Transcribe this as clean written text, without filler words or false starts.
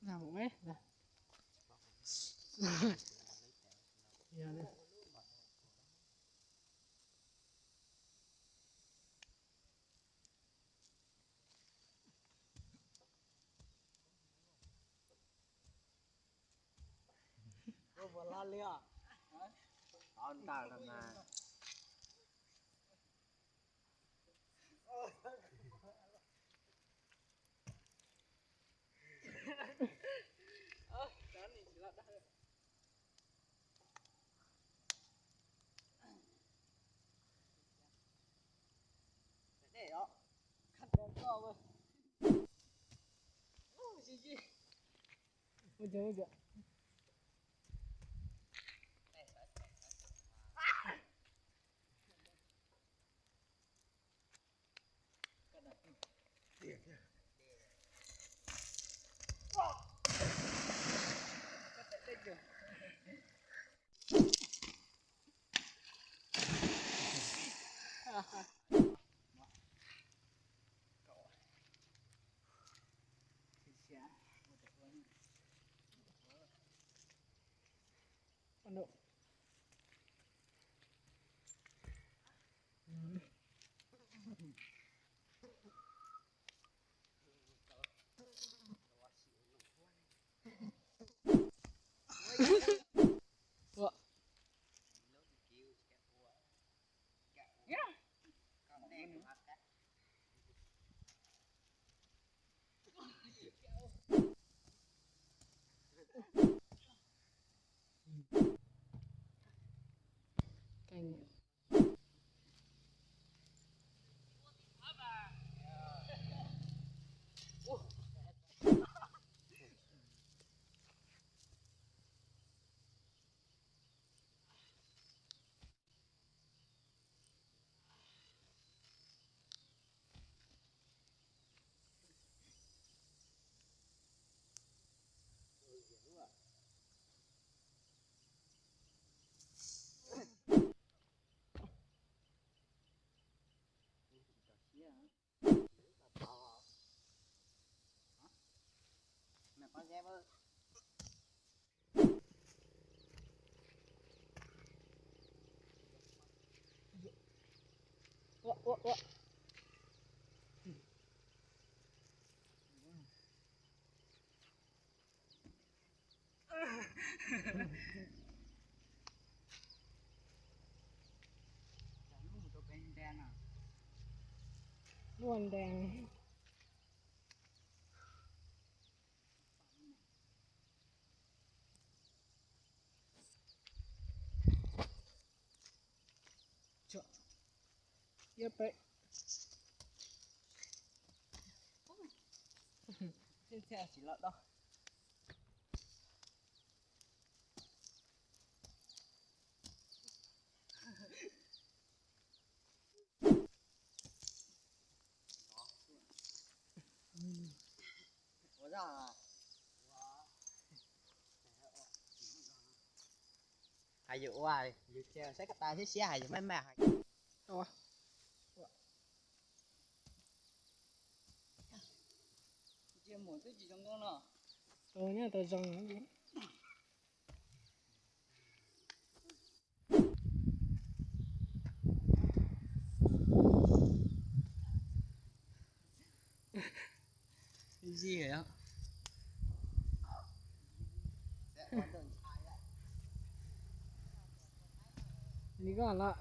Nào một mấy nè. Giờ nè. Cô vừa la lia. On tao làm nào. Để đó. Khăn đen to rồi. Gì. Ôi trời ơi. Ano? What? Canh. Mẹ con dép ơi. What? Nguồn đèn. Chợ. Yep, right. Trên xe chỉ lợn đâu. Ủa ra à? Hay dụ hoài, dụ treo xách cái tay xích xe hay dụ mấy mẹ. Ủa? Chia một cái gì trong con nào? Tôi nhá, tôi dòng nó. Cái gì vậy? Đi còn lạ.